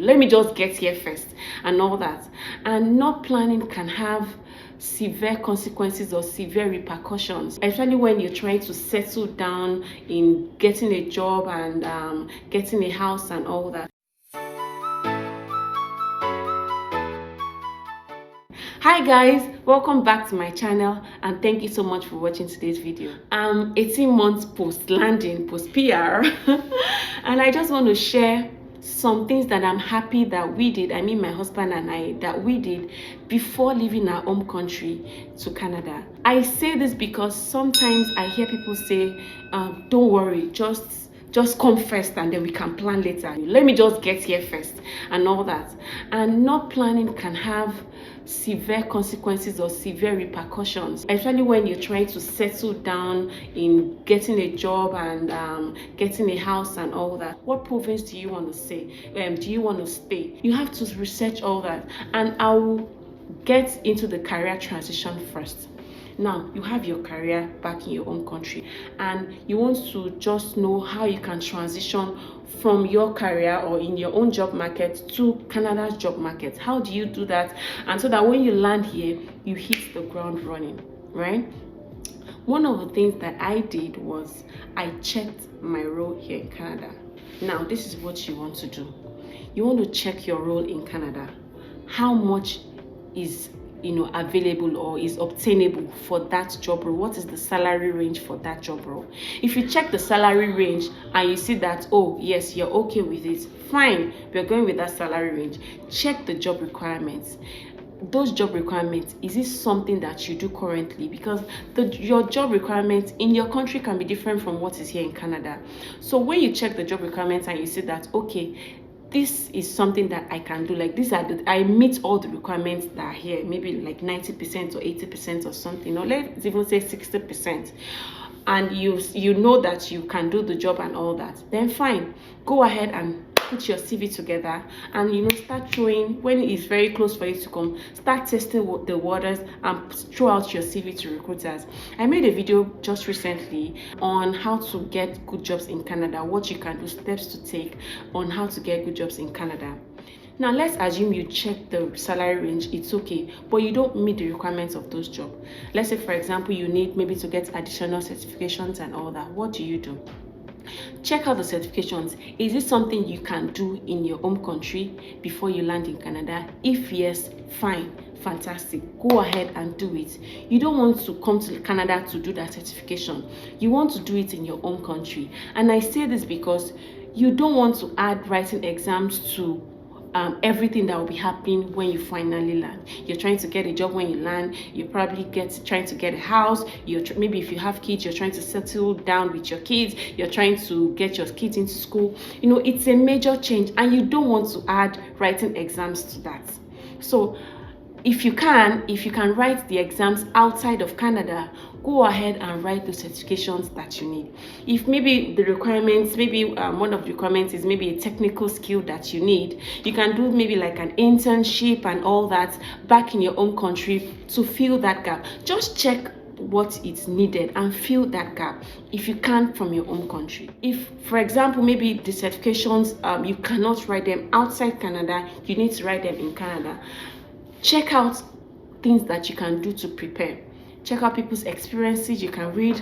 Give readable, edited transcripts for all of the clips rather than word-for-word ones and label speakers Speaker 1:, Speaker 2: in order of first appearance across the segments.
Speaker 1: let me just get here first and all that. And not planning can have severe consequences or severe repercussions, especially when you're trying to settle down in getting a job and getting a house and all that. Hi guys, welcome back to my channel and thank you so much for watching today's video. 18 months post landing, post PR and I just want to share some things that I'm happy that we did, I mean my husband and I, that we did before leaving our home country to Canada. I say this because sometimes I hear people say, don't worry, just come first and then we can plan later. Let me just get here first and all that. And not planning can have severe consequences or severe repercussions, especially when you're trying to settle down in getting a job and getting a house and all that. What province do you want to say? Do you want to stay? You have to research all that, and I will get into the career transition first. Now, you have your career back in your own country and you want to just know how you can transition from your career or in your own job market to Canada's job market. How do you do that? And so that when you land here, you hit the ground running, right? One of the things that I did was I checked my role here in Canada. Now, this is what you want to do. You want to check your role in Canada. How much is available or is obtainable for that job role? What is the salary range for that job role? If you check the salary range and you see that, oh yes, you're okay with it, fine, we're going with that salary range. Check the job requirements. Those job requirements, is this something that you do currently? Because your job requirements in your country can be different from what is here in Canada. So when you check the job requirements and you see that, okay, this is something that I can do, like I meet all the requirements that are here, maybe like 90% or 80% or something, or let's even say 60%, and you know that you can do the job and all that, then fine, go ahead and put your CV together and start showing. When it's very close for you to come, start testing the waters and throw out your CV to recruiters. I made a video just recently on how to get good jobs in Canada, what you can do, steps to take on how to get good jobs in Canada. Now, let's assume you check the salary range, it's okay, but you don't meet the requirements of those jobs. Let's say, for example, you need maybe to get additional certifications and all that. What do? Check out the certifications. Is it something you can do in your home country before you land in Canada? If yes, fine, fantastic, go ahead and do it. You don't want to come to Canada to do that certification. You want to do it in your own country. And I say this because you don't want to add writing exams to everything that will be happening when you finally land. You're trying to get a job when you land. You're probably trying to get a house. Maybe if you have kids, you're trying to settle down with your kids. You're trying to get your kids into school. It's a major change and you don't want to add writing exams to that. So if you can write the exams outside of Canada, go ahead and write the certifications that you need. If maybe the requirements, one of the requirements is maybe a technical skill that you need, you can do maybe like an internship and all that back in your own country to fill that gap. Just check what is needed and fill that gap if you can from your own country. If, for example, maybe the certifications, you cannot write them outside Canada, you need to write them in Canada. Check out things that you can do to prepare. Check out people's experiences. You can read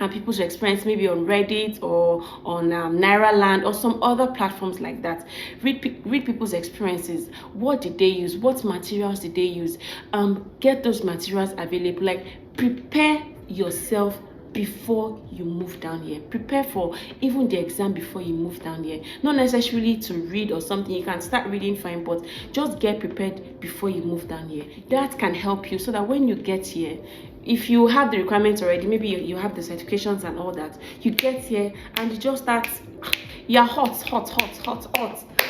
Speaker 1: and people's experience maybe on Reddit or on Nairaland or some other platforms like that. Read people's experiences. What did they use? What materials did they use? Get those materials available. Like, prepare yourself before you move down here. Prepare for even the exam before you move down here. Not necessarily to read or something. You can start reading fine, but just get prepared before you move down here. That can help you so that when you get here, if you have the requirements already, maybe you have the certifications and all that, you get here and you just start, you're hot.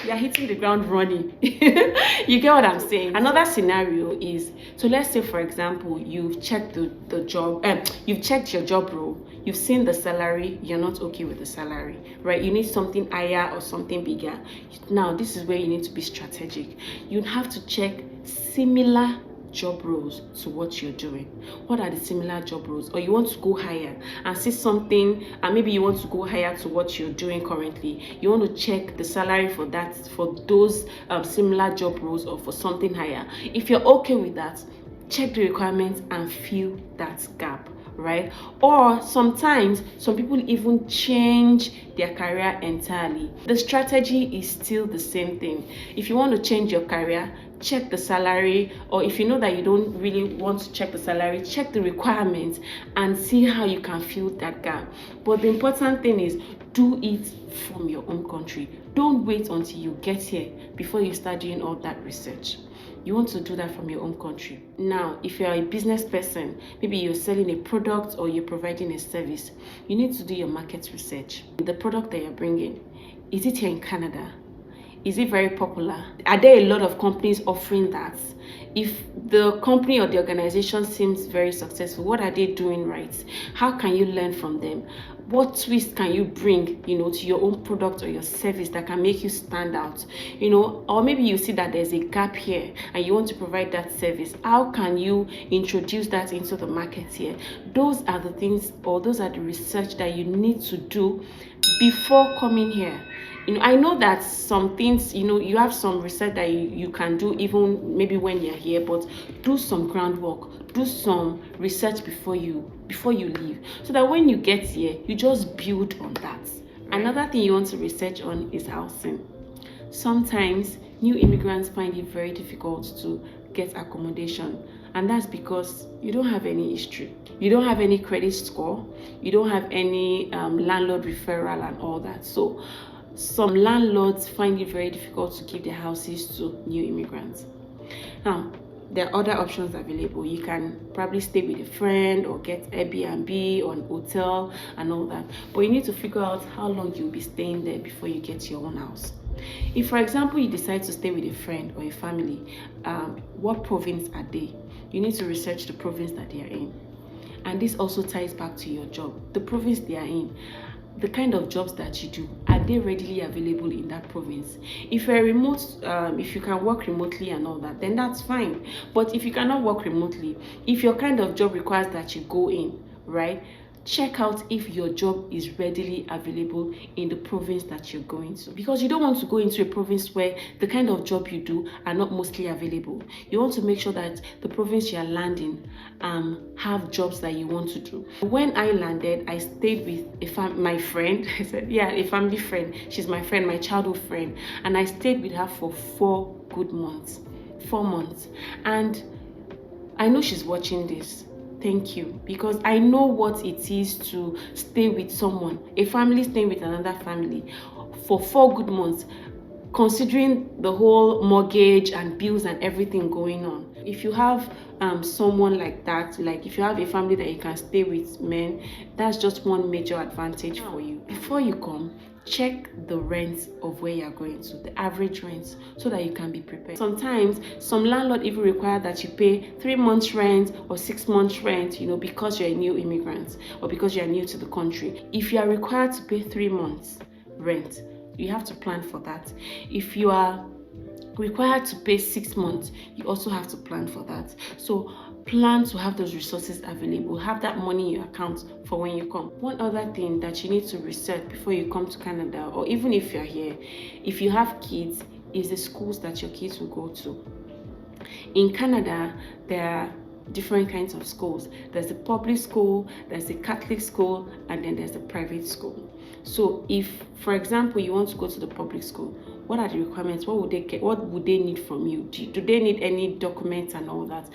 Speaker 1: You're hitting the ground running. You get what I'm saying? Another scenario is, so let's say, for example, you've checked the job, you've checked your job role, you've seen the salary, you're not okay with the salary, right? You need something higher or something bigger. Now, this is where you need to be strategic. You have to check similar job roles to what you're doing? What are the similar job roles? Or you want to go higher and see something, and maybe you want to go higher to what you're doing currently. You want to check the salary for that, for those similar job roles, or for something higher. If you're okay with that, check the requirements and fill that gap, right? Or sometimes some people even change their career entirely. The strategy is still the same thing. If you want to change your career, check the salary, or if you know that you don't really want to check the salary, check the requirements and see how you can fill that gap. But the important thing is, do it from your own country. Don't wait until you get here before you start doing all that research. You want to do that from your own country. Now, if you're a business person, maybe you're selling a product or you're providing a service, you need to do your market research. The product that you're bringing, is it here in Canada? Is it very popular? Are there a lot of companies offering that? If the company or the organization seems very successful, what are they doing right? How can you learn from them? What twist can you bring, to your own product or your service that can make you stand out? Or maybe you see that there's a gap here and you want to provide that service. How can you introduce that into the market here? Those are the things, or those are the research that you need to do before coming here. I know that some things, you have some research that you can do even maybe when you're here, but do some groundwork, do some research before you leave, so that when you get here, you just build on that. Another thing you want to research on is housing. Sometimes new immigrants find it very difficult to get accommodation, and that's because you don't have any history, you don't have any credit score, you don't have any landlord referral and all that. So some landlords find it very difficult to give their houses to new immigrants. Now, there are other options available. You can probably stay with a friend or get Airbnb or an hotel and all that. But you need to figure out how long you'll be staying there before you get your own house. If, for example, you decide to stay with a friend or a family, what province are they? You need to research the province that they are in. And this also ties back to your job. The province they are in, the kind of jobs that you do, are they readily available in that province? If you're remote, if you can work remotely and all that, then that's fine. But if you cannot work remotely, if your kind of job requires that you go in, right, check out if your job is readily available in the province that you're going to, because you don't want to go into a province where the kind of job you do are not mostly available. You want to make sure that the province you're landing have jobs that you want to do. When I landed, I stayed with my friend. I said, yeah, a family friend. She's my friend, my childhood friend, and I stayed with her for 4 good months, 4 months. And I know she's watching this. Thank you, because I know what it is to stay with someone, a family staying with another family for 4 good months, considering the whole mortgage and bills and everything going on. If you have someone like that, like if you have a family that you can stay with, man, that's just one major advantage for you. Before you come, check the rent of where you're going to, the average rent, so that you can be prepared. Sometimes some landlord even require that you pay 3 months rent or 6 months rent, because you're a new immigrant or because you're new to the country. If you are required to pay 3 months rent, you have to plan for that. If you are required to pay 6 months, you also have to plan for that. So plan to have those resources available, have that money in your account for when you come. One other thing that you need to research before you come to Canada, or even if you're here, if you have kids, is the schools that your kids will go to. In Canada, there are different kinds of schools. There's the public school, there's the Catholic school, and then there's the private school. So if, for example, you want to go to the public school, what are the requirements? What would they get? What would they need from you? Do they need any documents and all that?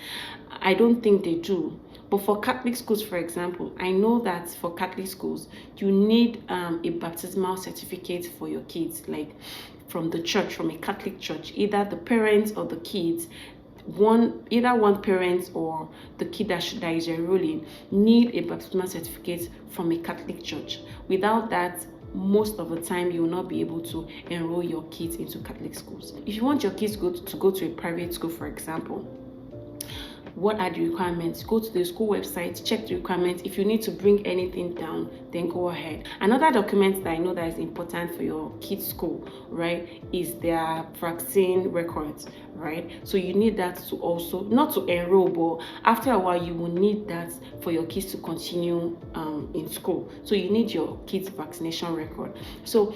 Speaker 1: I don't think they do. But for Catholic schools, for example, I know that for Catholic schools, you need a baptismal certificate for your kids, like from the church, from a Catholic church. Either the parents or the kids, either one parent or the kid that is enrolling need a baptismal certificate from a Catholic church. Without that, most of the time you will not be able to enroll your kids into Catholic schools. If you want your kids to go to a private school, for example, what are the requirements. Go to the school website, check the requirements. If you need to bring anything down, then go ahead. Another document that I know that is important for your kids' school, right, is their vaccine records, right? So you need that to also, not to enroll, but after a while you will need that for your kids to continue in school. So you need your kids' vaccination record. So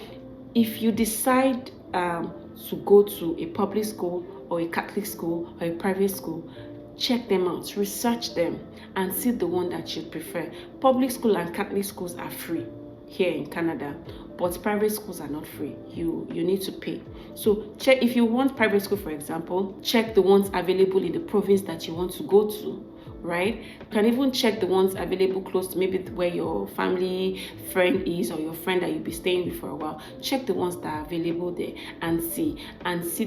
Speaker 1: if you decide to go to a public school or a Catholic school or a private school, check them out, research them, and see the one that you prefer. Public school and Catholic schools are free here in Canada, but private schools are not free. You need to pay. So check, if you want private school, for example, check the ones available in the province that you want to go to, right? You can even check the ones available close to maybe where your family friend is, or your friend that you'll be staying with for a while. Check the ones that are available there and see,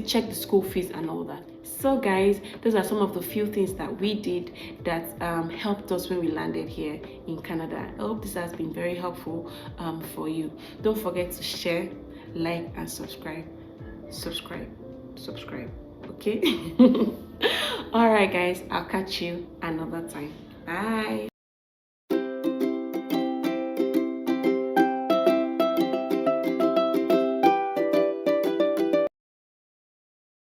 Speaker 1: check the school fees and all that. So guys, those are some of the few things that we did that helped us when we landed here in Canada. I hope this has been very helpful for you. Don't forget to share, like, and subscribe. Okay. All right guys, I'll catch you another time. Bye.